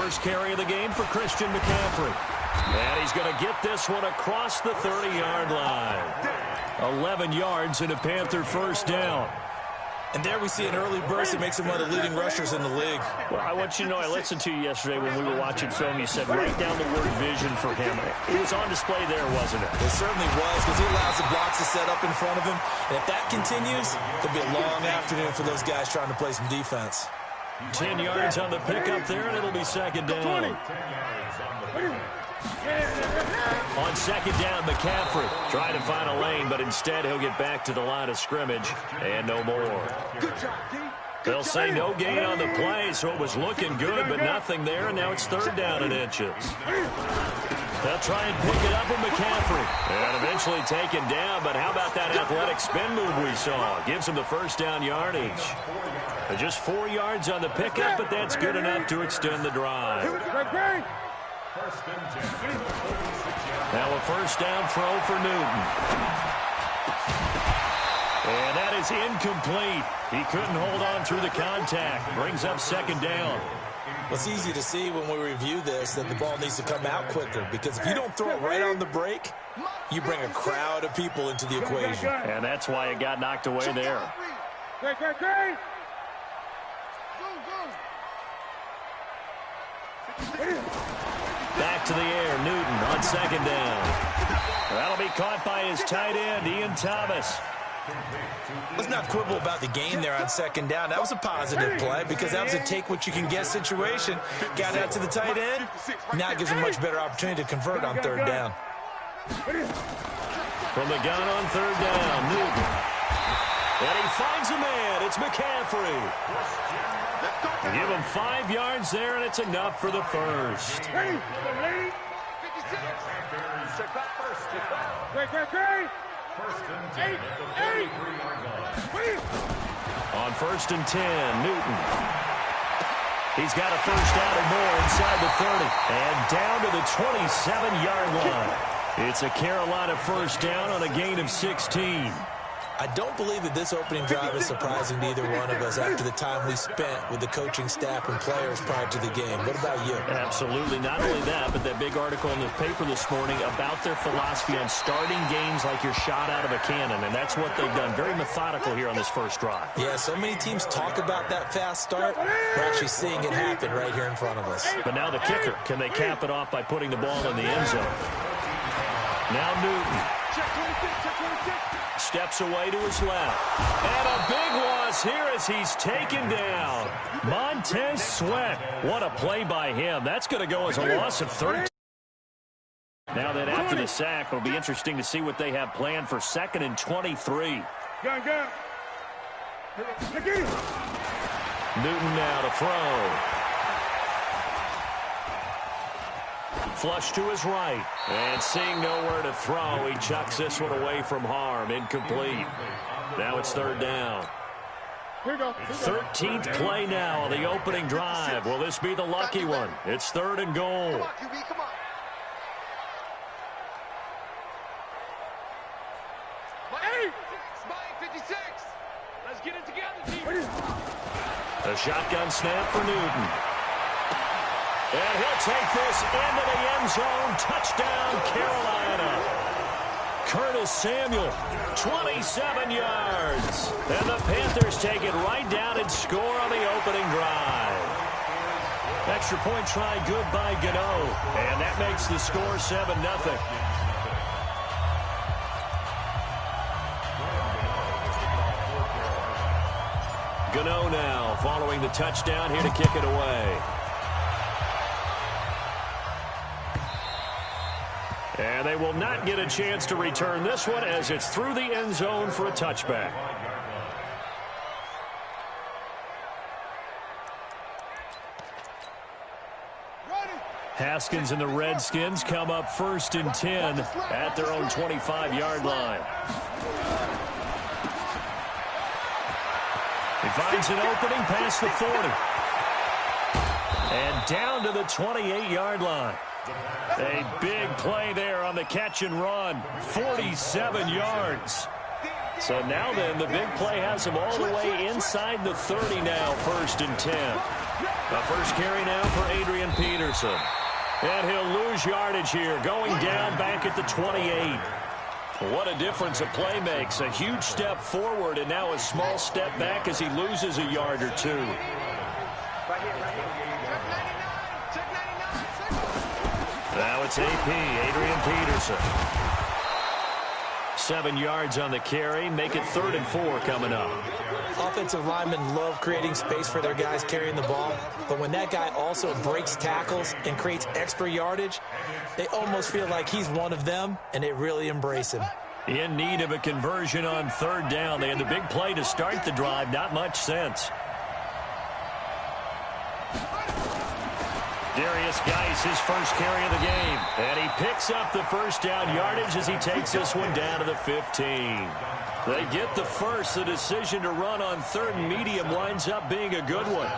First carry of the game for Christian McCaffrey. And he's going to get this one across the 30-yard line. 11 yards and a Panther first down. And there we see an early burst that makes him one of the leading rushers in the league. Well, I want you to know, I listened to you yesterday when we were watching film. You said write down the word vision for him. It was on display there, wasn't it? It certainly was, because he allows the blocks to set up in front of him. And if that continues, it'll be a long afternoon for those guys trying to play some defense. 10 yards on the pickup there, and it'll be second down. On second down, McCaffrey trying to find a lane, but instead he'll get back to the line of scrimmage and no more. They'll say no gain on the play, so it was looking good, but nothing there, and now it's third down in inches. They'll try and pick it up with McCaffrey. And eventually taken down, but how about that athletic spin move we saw? Gives him the first down yardage. Just 4 yards on the pickup, but that's good enough to extend the drive. Now a first down throw for Newton. And that is incomplete. He couldn't hold on through the contact. Brings up second down. Well, it's easy to see when we review this that the ball needs to come out quicker, because if you don't throw it right on the break, you bring a crowd of people into the equation. And that's why it got knocked away there. Back to the air, Newton on second down. That'll be caught by his tight end, Ian Thomas. Let's not quibble about the gain there on second down. That was a positive play, because that was a take-what-you-can-get situation. Got out to the tight end. Now it gives him a much better opportunity to convert on third down. From the gun on third down, Newton. And he finds a man. It's McCaffrey. Give him 5 yards there, and it's enough for the first. On first and 10, Newton. He's got a first down or more inside the 30. And down to the 27-yard line. It's a Carolina first down on a gain of 16. I don't believe that this opening drive is surprising to either one of us after the time we spent with the coaching staff and players prior to the game. What about you? Absolutely. Not only that, but that big article in the paper this morning about their philosophy on starting games like you're shot out of a cannon, and that's what they've done. Very methodical here on this first drive. Yeah, so many teams talk about that fast start. We're actually seeing it happen right here in front of us. But now the kicker. Can they cap it off by putting the ball in the end zone? Now Newton. Steps away to his left. And a big loss here as he's taken down. Montez Sweat. What a play by him. That's going to go as a loss of 13. Now that after the sack, it'll be interesting to see what they have planned for second and 23. Newton now to throw. Flush to his right. And seeing nowhere to throw, he chucks this one away from harm. Incomplete. Now it's third down. 13th play now on the opening drive. Will this be the lucky one? It's third and goal. A shotgun snap for Newton. And he'll take this into the end zone. Touchdown, Carolina. Curtis Samuel, 27 yards. And the Panthers take it right down and score on the opening drive. Extra point try good by Gano. And that makes the score 7-0. Gano now following the touchdown here to kick it away. And they will not get a chance to return this one as it's through the end zone for a touchback. Haskins and the Redskins come up first and 10 at their own 25-yard line. He finds an opening past the 40. And down to the 28-yard line. A big play there on the catch and run. 47 yards. So now then, the big play has him all the way inside the 30 now, first and 10. A first carry now for Adrian Peterson. And he'll lose yardage here, going down back at the 28. What a difference a play makes. A huge step forward and now a small step back as he loses a yard or two. Now it's AP, Adrian Peterson. 7 yards on the carry. Make it 3rd and 4 coming up. Offensive linemen love creating space for their guys carrying the ball, but when that guy also breaks tackles and creates extra yardage, they almost feel like he's one of them, and they really embrace him. In need of a conversion on 3rd down. They had the big play to start the drive. Not much sense. Darius Geis, his first carry of the game. And he picks up the first down yardage as he takes this one down to the 15. They get the first. The decision to run on 3rd and medium winds up being a good one.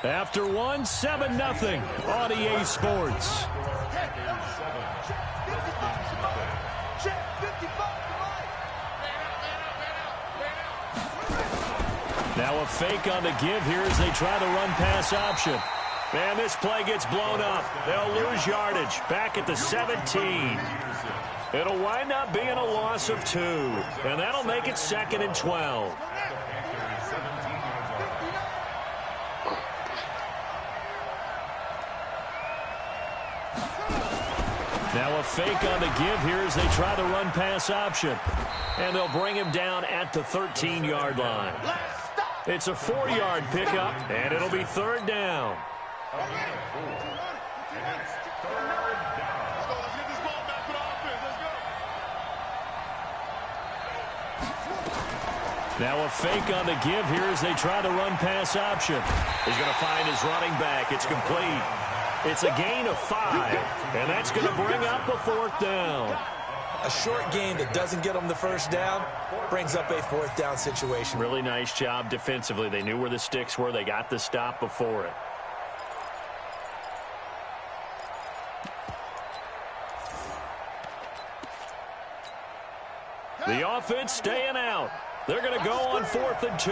After 1, 7-0 on EA Sports. Now a fake on the give here as they try the run-pass option. And this play gets blown up. They'll lose yardage back at the 17. It'll wind up being a loss of 2. And that'll make it 2nd and 12. Now a fake on the give here as they try the run-pass option. And they'll bring him down at the 13-yard line. It's a 4-yard pickup, and it'll be 3rd down. Now a fake on the give here as they try the run-pass option. He's going to find his running back. It's complete. It's a gain of 5, and that's going to bring up a 4th down. A short gain that doesn't get them the first down brings up a 4th down situation. Really nice job defensively. They knew where the sticks were. They got the stop before it. The offense staying out. They're going to go on 4th and 2.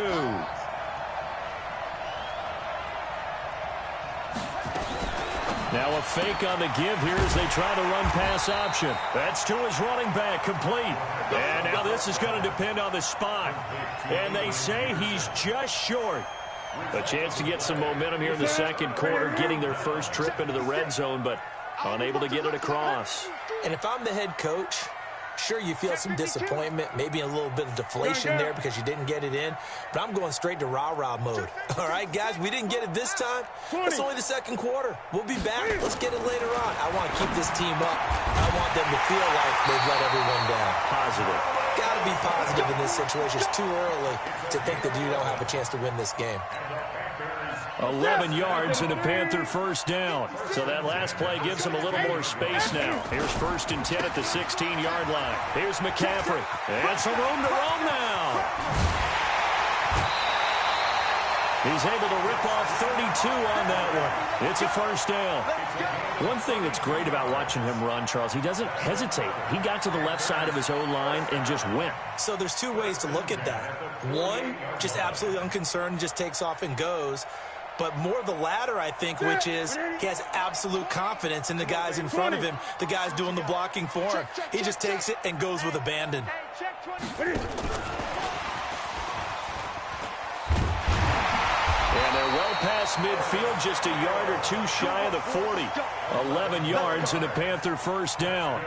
Now a fake on the give here as they try the run-pass option. That's to his running back, complete. And now this is going to depend on the spot. And they say he's just short. A chance to get some momentum here in the 2nd quarter, getting their first trip into the red zone, but unable to get it across. And if I'm the head coach, sure, you feel some disappointment, maybe a little bit of deflation there because you didn't get it in, but I'm going straight to rah-rah mode. All right, guys, we didn't get it this time. It's only the 2nd quarter. We'll be back. Let's get it later on. I want to keep this team up. I want them to feel like they've let everyone down. Positive. Got to be positive in this situation. It's too early to think that you don't have a chance to win this game. 11 yards and a Panther first down. So that last play gives them a little more space now. Here's 1st and 10 at the 16-yard line. Here's McCaffrey. And some room to roam now. He's able to rip off 32 on that one. It's a first down. One thing that's great about watching him run, Charles, he doesn't hesitate. He got to the left side of his O-line and just went. So there's 2 ways to look at that. One, just absolutely unconcerned, just takes off and goes. But more the latter, I think, which is he has absolute confidence in the guys in front of him, the guys doing the blocking for him. He just takes it and goes with abandon. And they're well past midfield, just a yard or 2 shy of the 40. 11 yards and a Panther first down.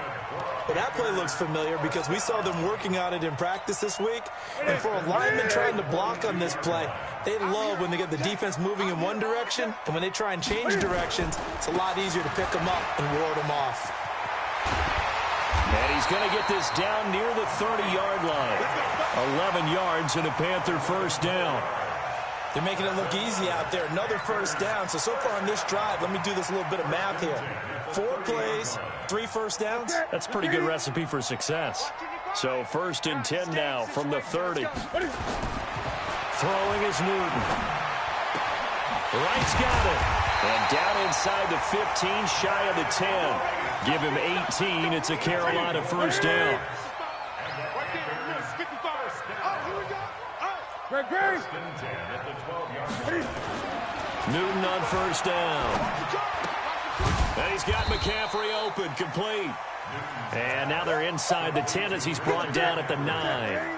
Well, that play looks familiar because we saw them working on it in practice this week. And for a lineman trying to block on this play, they love when they get the defense moving in one direction. And when they try and change directions, it's a lot easier to pick them up and ward them off. And he's going to get this down near the 30-yard line. 11 yards and a Panther first down. They're making it look easy out there. Another first down. So far on this drive, let me do this little bit of math here. 4 plays, 3 first downs. That's a pretty good recipe for success. So 1st and 10 now from the 30. Throwing is Newton. Wright's got it. And down inside the 15, shy of the 10. Give him 18. It's a Carolina first down. Newton on first down. And he's got McCaffrey open, complete. And now they're inside the 10 as he's brought down at the 9.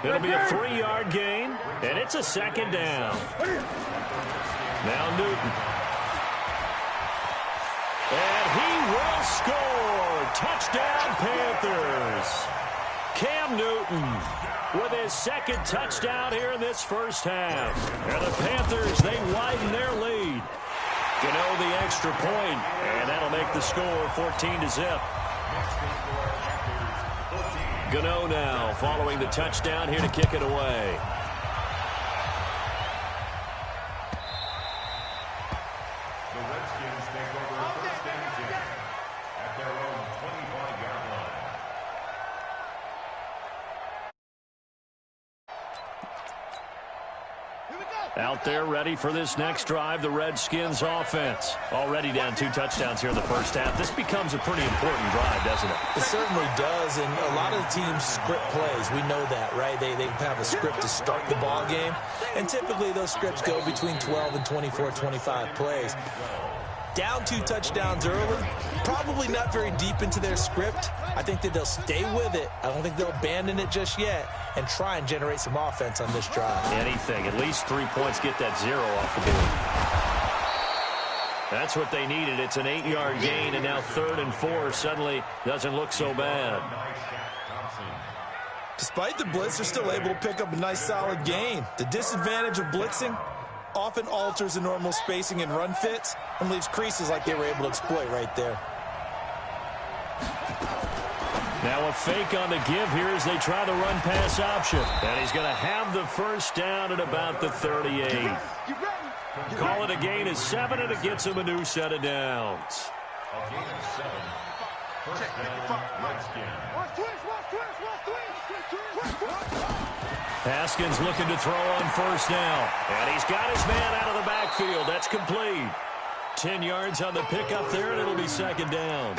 It'll be a 3-yard gain, and it's a second down. Now Newton. And he will score. Touchdown, Panthers. Cam Newton with his second touchdown here in this first half. And the Panthers, they widen their lead. Gano the extra point, and that'll make the score 14-0. Gano now following the touchdown here to kick it away. The Redskins take over first and 10 at their own 25-yard line. Out there ready for this next drive, the Redskins offense. Already down 2 touchdowns here in the first half. This becomes a pretty important drive, doesn't it? It certainly does, and a lot of the teams script plays. We know that, right? They have a script to start the ball game, and typically those scripts go between 12 and 24, 25 plays. Down 2 touchdowns early, probably not very deep into their script. I think that they'll stay with it. I don't think they'll abandon it just yet and try and generate some offense on this drive. Anything. At least 3 points, get that 0 off the board. That's what they needed. It's an 8-yard gain, and now 3rd and 4 suddenly doesn't look so bad. Despite the blitz, they're still able to pick up a nice solid gain. The disadvantage of blitzing often alters the normal spacing and run fits and leaves creases like they were able to exploit right there. Now a fake on the give here as they try the run-pass option. And he's going to have the first down at about the 38. Call it a gain of 7, and it gets him a new set of downs. A gain of 7. First down, Redskins. Haskins looking to throw on first down. And he's got his man out of the backfield. That's complete. 10 yards on the pickup there, and it'll be second down.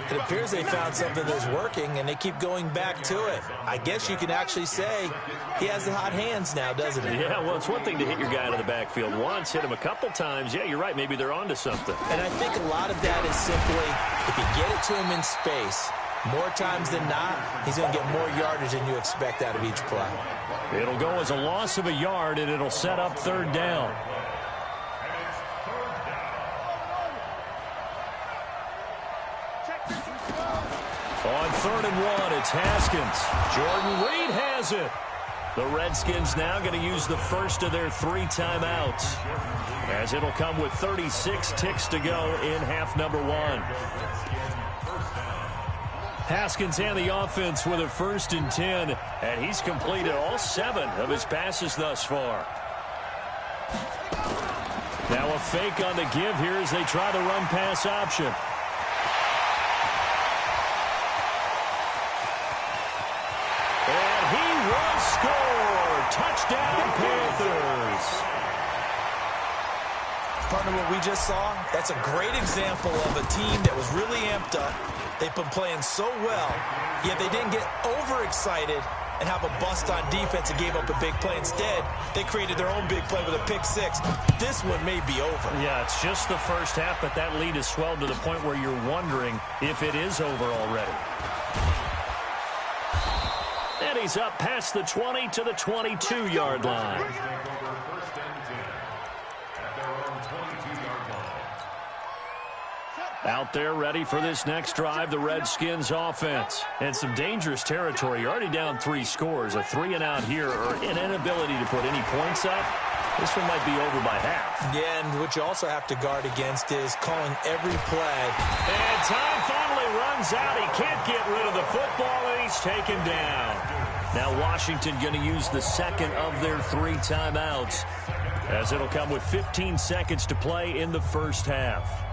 It appears they found something that's working, and they keep going back to it. I guess you can actually say he has the hot hands now, doesn't he? Yeah, well, it's one thing to hit your guy out of the backfield once, hit him a couple times. Yeah, you're right. Maybe they're onto something. And I think a lot of that is simply if you get it to him in space, more times than not, he's going to get more yardage than you expect out of each play. It'll go as a loss of a yard, and it'll set up 3rd down. On 3rd and 1, it's Haskins. Jordan Reed has it. The Redskins now going to use the first of their 3 timeouts, as it'll come with 36 ticks to go in half number 1. Haskins and the offense with a 1st and 10, and he's completed all 7 of his passes thus far. Now a fake on the give here as they try the run-pass option. And he will score. Touchdown, Panthers. Partner, what we just saw, that's a great example of a team that was really amped up. They've been playing so well, yet they didn't get overexcited and have a bust on defense and gave up a big play. Instead, they created their own big play with a pick-6. This one may be over. Yeah, it's just the first half, but that lead has swelled to the point where you're wondering if it is over already. And he's up past the 20 to the 22-yard line. Out there ready for this next drive, the Redskins offense. And some dangerous territory. You're already down 3 scores. A 3-and-out here, or an inability to put any points up. This one might be over by half. Yeah, and what you also have to guard against is calling every play. And time finally runs out. He can't get rid of the football, and he's taken down. Now Washington going to use the second of their 3 timeouts, as it'll come with 15 seconds to play in the first half.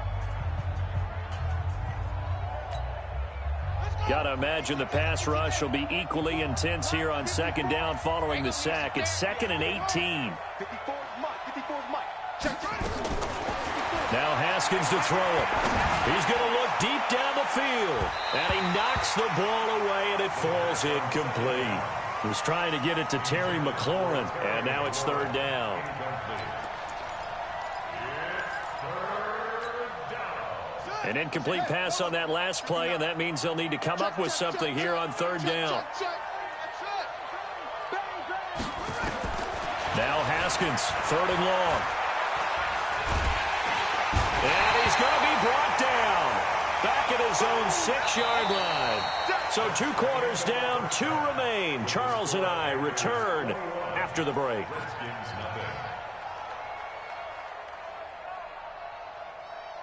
Got to imagine the pass rush will be equally intense here on 2nd down following the sack. It's 2nd and 18. Now Haskins to throw it. He's going to look deep down the field. And he knocks the ball away, and it falls incomplete. He was trying to get it to Terry McLaurin, and now it's third down. An incomplete pass on that last play, and that means they'll need to come up with something here on third down. Now Haskins, third and long. And he's going to be brought down. Back at his own 6-yard line. So 2 quarters down, 2 remain. Charles and I return after the break.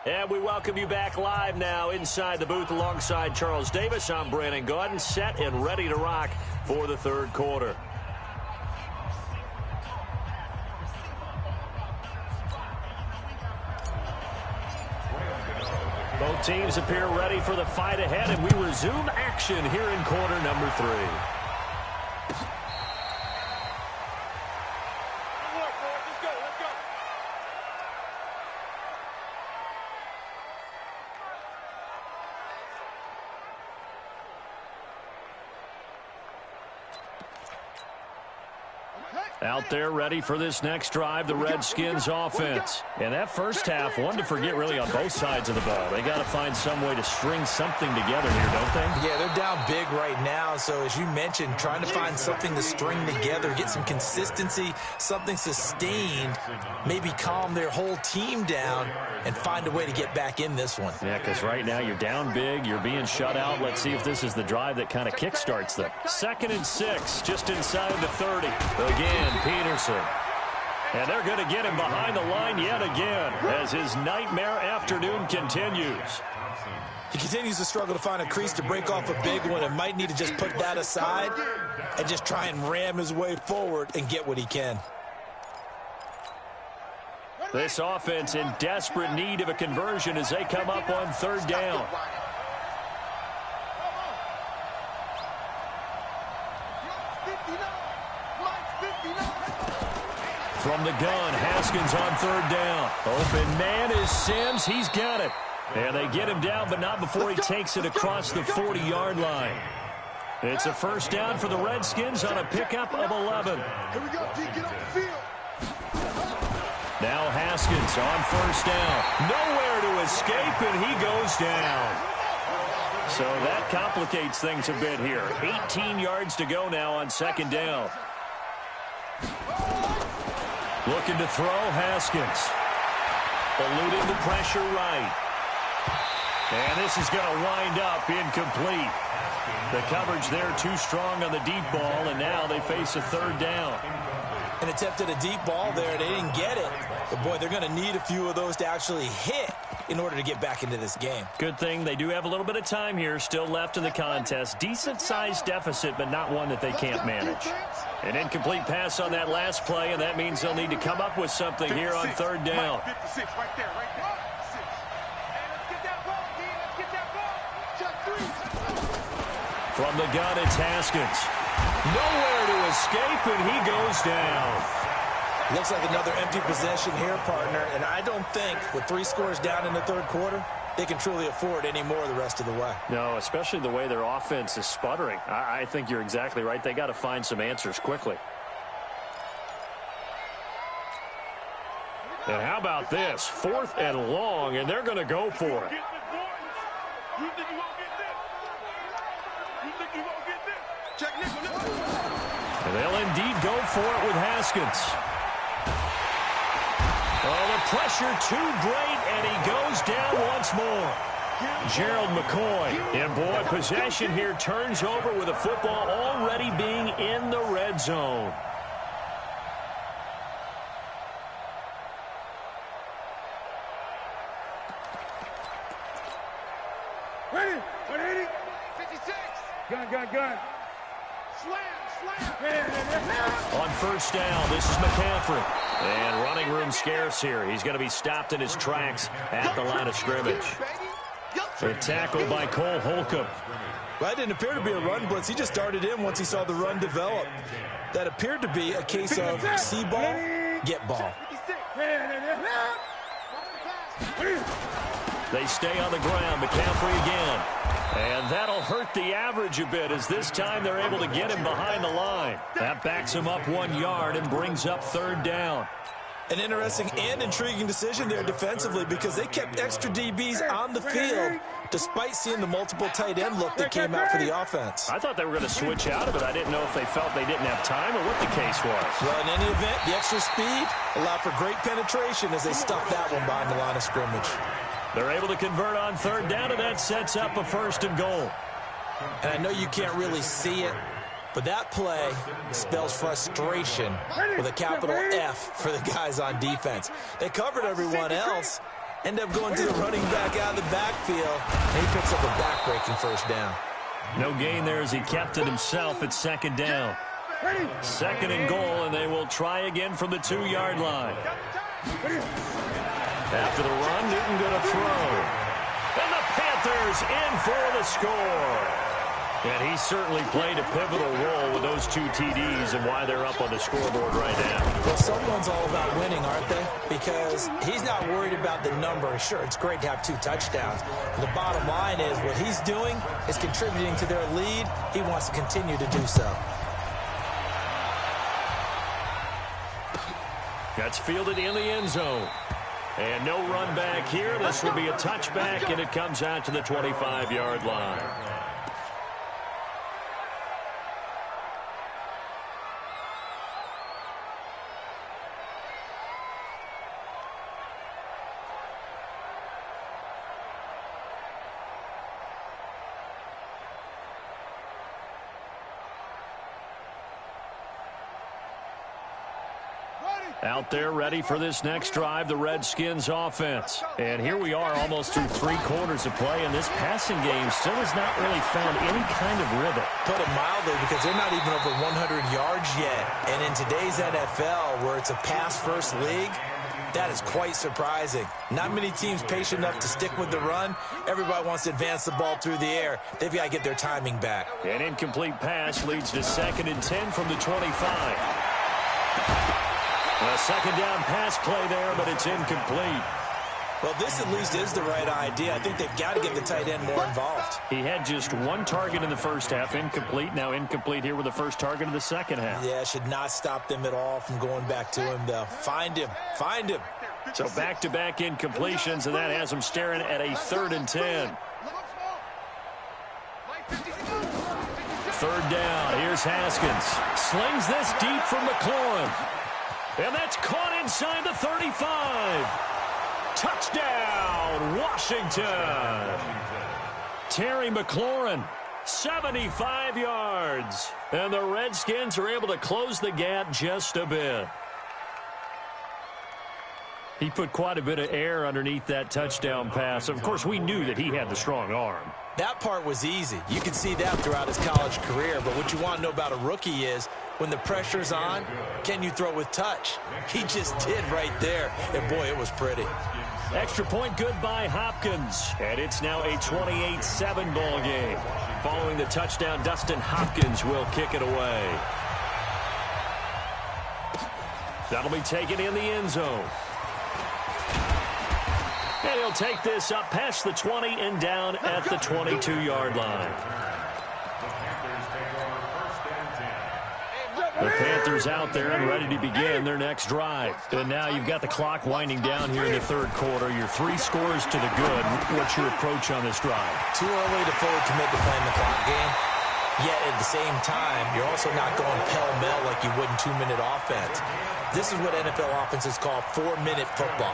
And we welcome you back live now inside the booth alongside Charles Davis. I'm Brandon Gaudin, set and ready to rock for the third quarter. Both teams appear ready for the fight ahead, and we resume action here in quarter number 3. Out there ready for this next drive, the Redskins offense. And that first half, one to forget really on both sides of the ball. They got to find some way to string something together here, don't they? Yeah, they're down big right now. So as you mentioned, trying to find something to string together, get some consistency, something sustained, maybe calm their whole team down and find a way to get back in this one. Yeah, because right now you're down big, you're being shut out. Let's see if this is the drive that kind of kickstarts them. 2nd and 6, just inside the 30. Again, Peterson. And they're going to get him behind the line yet again as his nightmare afternoon continues. He continues to struggle to find a crease to break off a big one and might need to just put that aside and just try and ram his way forward and get what he can. This offense in desperate need of a conversion as they come up on third down. From the gun, Haskins on third down. Open man is Sims. He's got it. And they get him down, but not before he takes it across the 40-yard line. It's a first down for the Redskins on a pickup of 11. Here we go, D. Get on the field. Now Haskins on first down. Nowhere to escape, and he goes down. So that complicates things a bit here. 18 yards to go now on second down. Looking to throw, Haskins. Eluding the pressure right. And this is going to wind up incomplete. The coverage there too strong on the deep ball, and now they face a third down. An attempt at a deep ball there. They didn't get it. But, boy, they're going to need a few of those to actually hit in order to get back into this game. Good thing they do have a little bit of time here still left in the contest. Decent-sized deficit, but not one that they can't manage. An incomplete pass on that last play, and that means they'll need to come up with something here on third down. 56, right there, right there. From the gun, it's Haskins. Nowhere to escape, and he goes down. Looks like another empty possession here, partner, and I don't think with 3 scores down in the third quarter, they can truly afford any more the rest of the way. No, especially the way their offense is sputtering. I think you're exactly right. They got to find some answers quickly. And how about this? 4th and long, and they're going to go for it. And they'll indeed go for it with Haskins. Oh, the pressure too great, and he goes down once more. Gerald McCoy. And, boy, possession here turns over with the football already being in the red zone. Ready? 180. 56. Gun. Slam. On first down, this is McCaffrey. And running room scarce here. He's going to be stopped in his tracks at the line of scrimmage. A tackle by Cole Holcomb. Well, that didn't appear to be a run blitz. He just darted in once he saw the run develop. That appeared to be a case of see ball, get ball. They stay on the ground. McCaffrey again. And that'll hurt the average a bit as this time they're able to get him behind the line. That backs him up 1 yard and brings up 3rd down. An interesting and intriguing decision there defensively because they kept extra DBs on the field despite seeing the multiple tight end look that came out for the offense. I thought they were going to switch out of it. I didn't know if they felt they didn't have time or what the case was. Well, in any event, the extra speed allowed for great penetration as they stuffed that one behind the line of scrimmage. They're able to convert on 3rd down, and that sets up a 1st and goal. And I know you can't really see it, but that play spells frustration with a capital F for the guys on defense. They covered everyone else, end up going to the running back out of the backfield, and he picks up a back-breaking 1st down. No gain there as he kept it himself at 2nd down. 2nd and goal, and they will try again from the 2-yard line. After the run, Newton going to throw. And the Panthers in for the score. And he certainly played a pivotal role with those 2 TDs and why they're up on the scoreboard right now. Well, someone's all about winning, aren't they? Because he's not worried about the number. Sure, it's great to have 2 touchdowns. And the bottom line is what he's doing is contributing to their lead. He wants to continue to do so. That's fielded in the end zone. And no run back here. This will be a touchback, and it comes out to the 25-yard line. Out there ready for this next drive, the Redskins offense. And here we are almost through 3 quarters of play, and this passing game still has not really found any kind of rhythm. Put it mildly, because they're not even over 100 yards yet. And in today's NFL, where it's a pass-first league, that is quite surprising. Not many teams patient enough to stick with the run. Everybody wants to advance the ball through the air. They've got to get their timing back. An incomplete pass leads to 2nd and 10 from the 25. A 2nd down pass play there, but it's incomplete. Well, this at least is the right idea. I think they've got to get the tight end more involved. He had just 1 target in the first half, incomplete. Now incomplete here with the first target of the second half. Yeah, should not stop them at all from going back to him, though. Find him. Find him. So back-to-back incompletions, and that has him staring at a 3rd and 10. 3rd down. Here's Haskins. Slings this deep from McLaurin. And that's caught inside the 35. Touchdown, Washington. Terry McLaurin, 75 yards. And the Redskins are able to close the gap just a bit. He put quite a bit of air underneath that touchdown pass. Of course, we knew that he had the strong arm. That part was easy. You can see that throughout his college career. But what you want to know about a rookie is when the pressure's on, can you throw with touch? He just did right there. And, boy, it was pretty. Extra point good by Hopkins. And it's now a 28-7 ball game. Following the touchdown, Dustin Hopkins will kick it away. That'll be taken in the end zone. And he'll take this up past the 20 and down at the 22-yard line. The Panthers out there and ready to begin their next drive. And now you've got the clock winding down here in the 3rd quarter. You're 3 scores to the good. What's your approach on this drive? Too early to fully commit to playing the clock game. Yet at the same time, you're also not going pell-mell like you would in 2-minute offense. This is what NFL offenses call 4-minute football.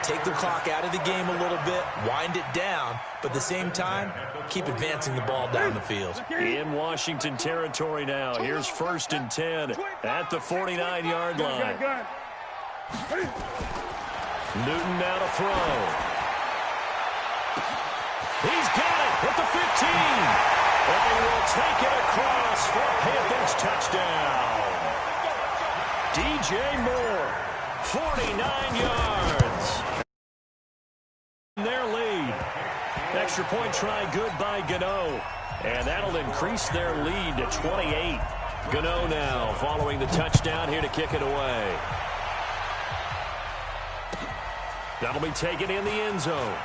Take the clock out of the game a little bit, wind it down, but at the same time, keep advancing the ball down the field. In Washington territory now. Here's 1st and 10 at the 49-yard line. Newton now to throw. He's got it at the 15. And he will take it across for a Panthers touchdown. DJ Moore, 49 yards. Their lead. Extra point try good by Gano. And that'll increase their lead to 28. Gano now following the touchdown here to kick it away. That'll be taken in the end zone.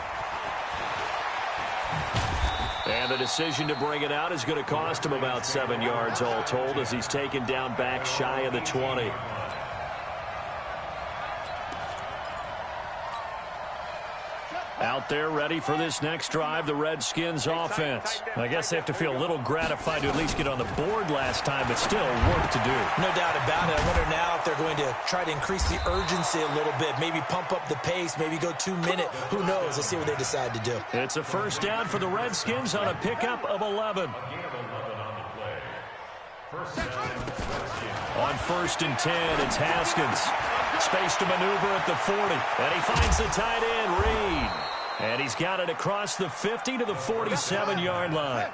And the decision to bring it out is going to cost him about 7 yards all told as he's taken down back shy of the 20. Out there ready for this next drive, the Redskins offense. I guess they have to feel a little gratified to at least get on the board last time, but still work to do. No doubt about it. I wonder now if they're going to try to increase the urgency a little bit, maybe pump up the pace, maybe go 2 minute. Who knows? Let's see what they decide to do. It's a first down for the Redskins on a pickup of 11. On 1st and 10, it's Haskins. Space to maneuver at the 40. And he finds the tight end, Reed. And he's got it across the 50 to the 47-yard line.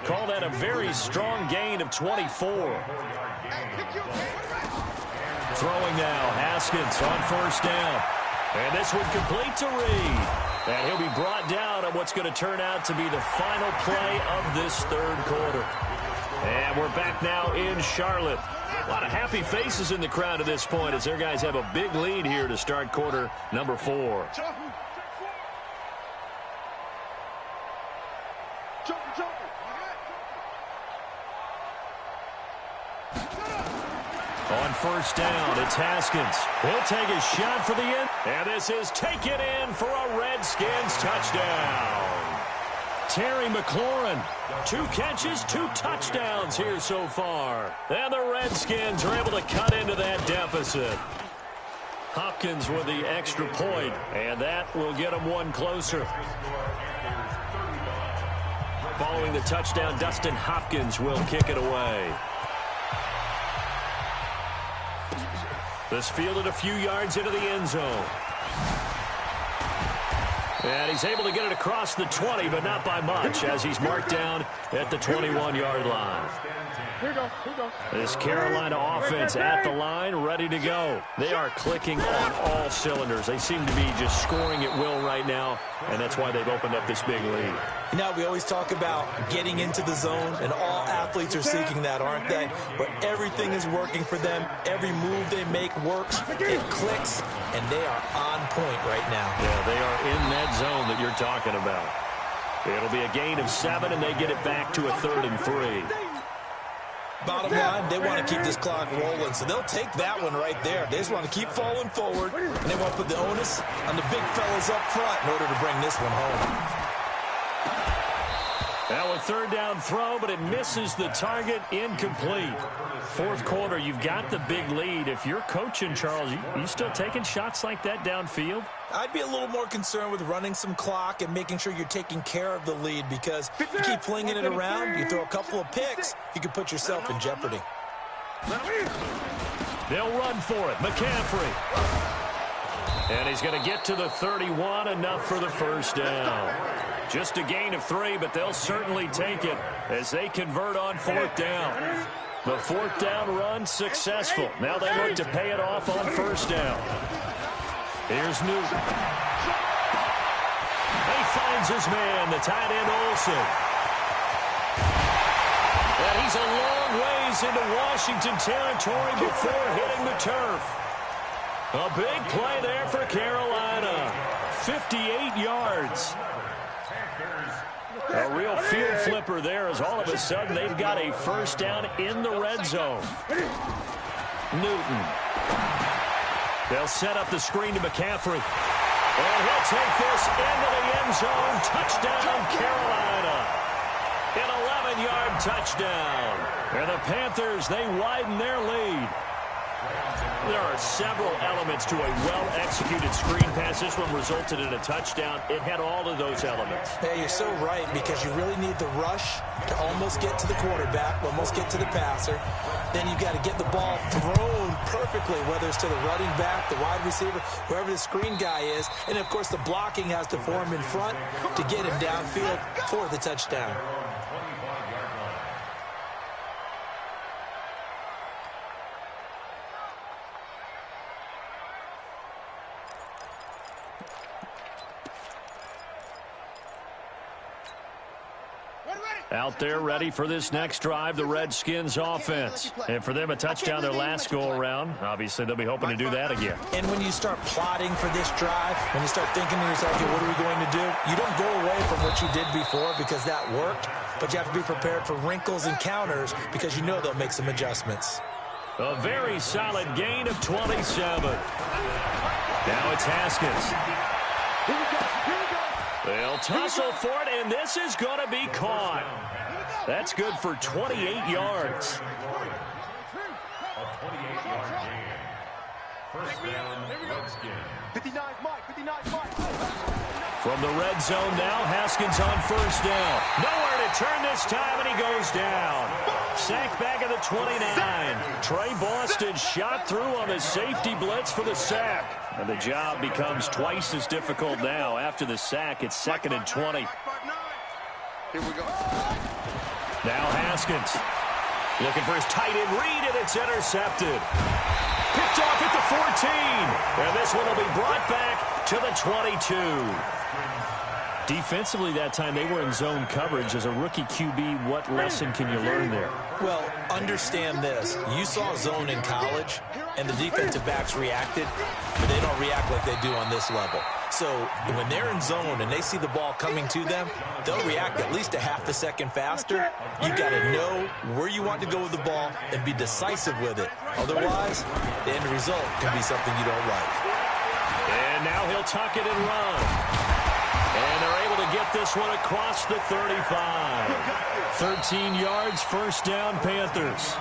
Call that a very strong gain of 24. Throwing now, Haskins on 1st down. And this one complete to Reed. And he'll be brought down on what's going to turn out to be the final play of this 3rd quarter. And we're back now in Charlotte. A lot of happy faces in the crowd at this point as their guys have a big lead here to start quarter number 4. On 1st down, it's Haskins. He'll take a shot for the end. And this is taken in for a Redskins touchdown. Terry McLaurin, 2 catches, 2 touchdowns here so far. And the Redskins are able to cut into that deficit. Hopkins with the extra point, and that will get them 1 closer. Following the touchdown, Dustin Hopkins will kick it away. This fielded a few yards into the end zone. And he's able to get it across the 20, but not by much, as he's marked down at the 21-yard line. This Carolina offense at the line, ready to go. They are clicking on all cylinders. They seem to be just scoring at will right now, and that's why they've opened up this big lead. You know, we always talk about getting into the zone, and all athletes are seeking that, aren't they? Where everything is working for them. Every move they make works. It clicks, and they are on point right now. Yeah, they are in that zone that you're talking about. It'll be a gain of 7, and they get it back to a 3rd and 3. Bottom line, they want to keep this clock rolling, so they'll take that one right there. They just want to keep falling forward, and they want to put the onus on the big fellas up front in order to bring this one home. Now a 3rd down throw, but it misses the target, incomplete. 4th quarter, you've got the big lead. If you're coaching, Charles, you still taking shots like that downfield? I'd be a little more concerned with running some clock and making sure you're taking care of the lead, because if you keep flinging it around, you throw a couple of picks, you could put yourself in jeopardy. They'll run for it. McCaffrey. And he's going to get to the 31, enough for the 1st down. Just a gain of 3, but they'll certainly take it as they convert on 4th down. The 4th down run successful. Now they look to pay it off on 1st down. Here's Newton. He finds his man, the tight end Olsen. And he's a long ways into Washington territory before hitting the turf. A big play there for Carolina. 58 yards. A real field flipper there as all of a sudden they've got a 1st down in the red zone. Newton. They'll set up the screen to McCaffrey. And he'll take this into the end zone. Touchdown, Carolina. An 11-yard touchdown. And the Panthers, they widen their lead. There are several elements to a well-executed screen pass. This one resulted in a touchdown. It had all of those elements. Hey, you're so right, because you really need the rush to almost get to the quarterback, almost get to the passer. Then you've got to get the ball thrown perfectly, whether it's to the running back, the wide receiver, whoever the screen guy is. And, of course, the blocking has to form in front to get him downfield for the touchdown. Out there ready for this next drive, the Redskins offense. And for them, a touchdown their last go-around. Obviously, they'll be hoping to do that again. And when you start plotting for this drive, when you start thinking to yourself, okay, what are we going to do? You don't go away from what you did before because that worked, but you have to be prepared for wrinkles and counters because you know they'll make some adjustments. A very solid gain of 27. Now it's Haskins. They'll tussle for it, and this is going to be caught. That's good for 28 yards. A 28-yard gain. First down, Redskins. 59 Mike, 59 Mike. From the red zone now, Haskins on first down. Nowhere to turn this time, and he goes down. Sacked back at the 29. Trey Boston shot through on the safety blitz for the sack. And the job becomes twice as difficult now. After the sack, it's 2nd and 20. Here we go. Now Haskins looking for his tight end read, and it's intercepted. Picked off at the 14. And this one will be brought back to the 22. Defensively that time, they were in zone coverage. As a rookie QB, what lesson can you learn there? Well, understand this. You saw zone in college, and the defensive backs reacted, but they don't react like they do on this level. So when they're in zone and they see the ball coming to them, they'll react at least a half a second faster. You've got to know where you want to go with the ball and be decisive with it. Otherwise, the end result can be something you don't like. And now he'll tuck it and run. And they're able to get this one across the 35. 13 yards, first down, Panthers.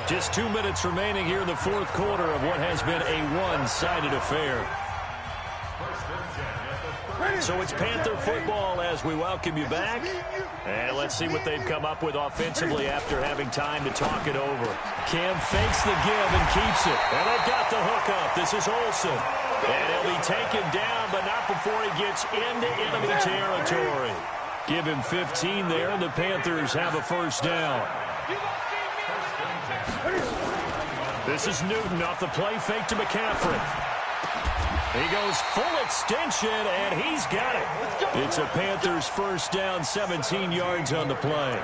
Just 2 minutes remaining here in the fourth quarter of what has been a one-sided affair. So it's Panther football as we welcome you back. And let's see what they've come up with offensively after having time to talk it over. Cam fakes the give and keeps it. And they've got the hook up. This is Olsen. And he'll be taken down, but not before he gets into enemy territory. Give him 15 there, and the Panthers have a first down. This is Newton off the play fake to McCaffrey. He goes full extension, and he's got it. It's a Panthers first down, 17 yards on the play.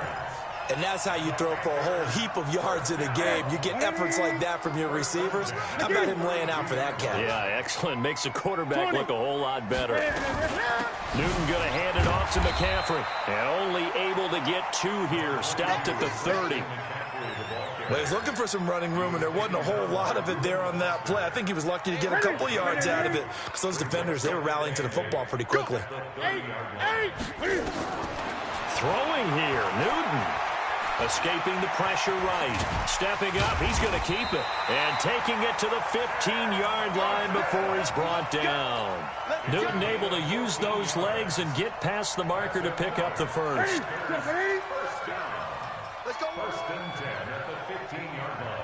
And that's how you throw for a whole heap of yards in a game. You get efforts like that from your receivers. How about him laying out for that catch? Yeah, excellent. Makes the quarterback look a whole lot better. Newton going to hand it off to McCaffrey. And only able to get 2 here. Stopped at the 30. Well, he's looking for some running room, and there wasn't a whole lot of it there on that play. I think he was lucky to get a couple yards out of it because those defenders, they were rallying to the football pretty quickly. Throwing here, Newton. Escaping the pressure right. Stepping up, he's going to keep it. And taking it to the 15-yard line before he's brought down. Newton able to use those legs and get past the marker to pick up the first. Let's go. First and 10 at the 15-yard line.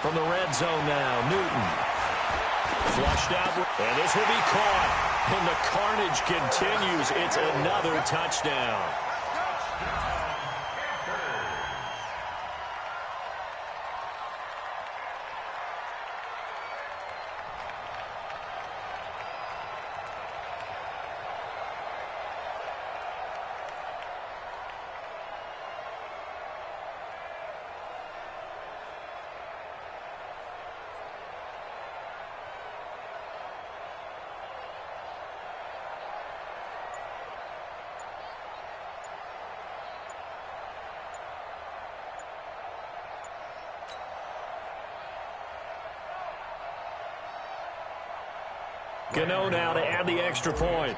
From the red zone now, Newton. Flushed out, and this will be caught. And the carnage continues. It's another touchdown. Gano now to add the extra point.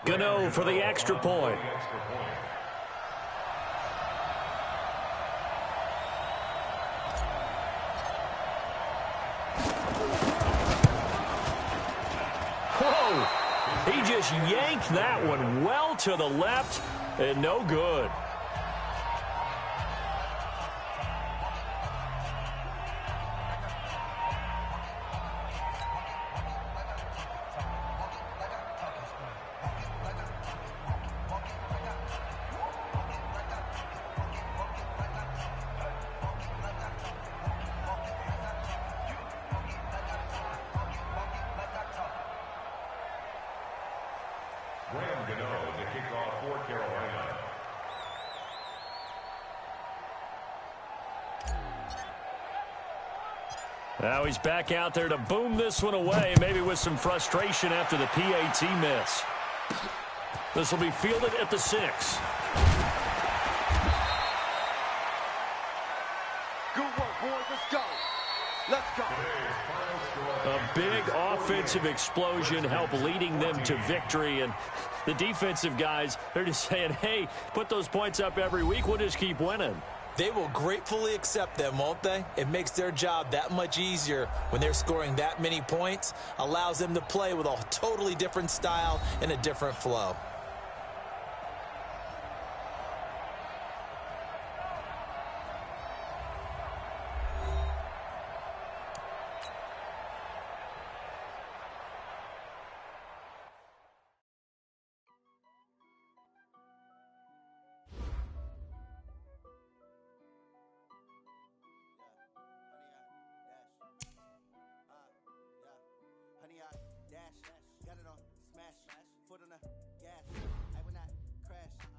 Gano for the extra point. Whoa! He just yanked that one well to the left and no good. Now he's back out there to boom this one away, maybe with some frustration after the PAT miss. This will be fielded at the 6. Good work, boys. Let's go. Let's go. A big offensive explosion helped leading them to victory. And the defensive guys, they're just saying, hey, put those points up every week. We'll just keep winning. They will gratefully accept them, won't they? It makes their job that much easier when they're scoring that many points. Allows them to play with a totally different style and a different flow. Got it on smash, foot on the gas. I will not crash.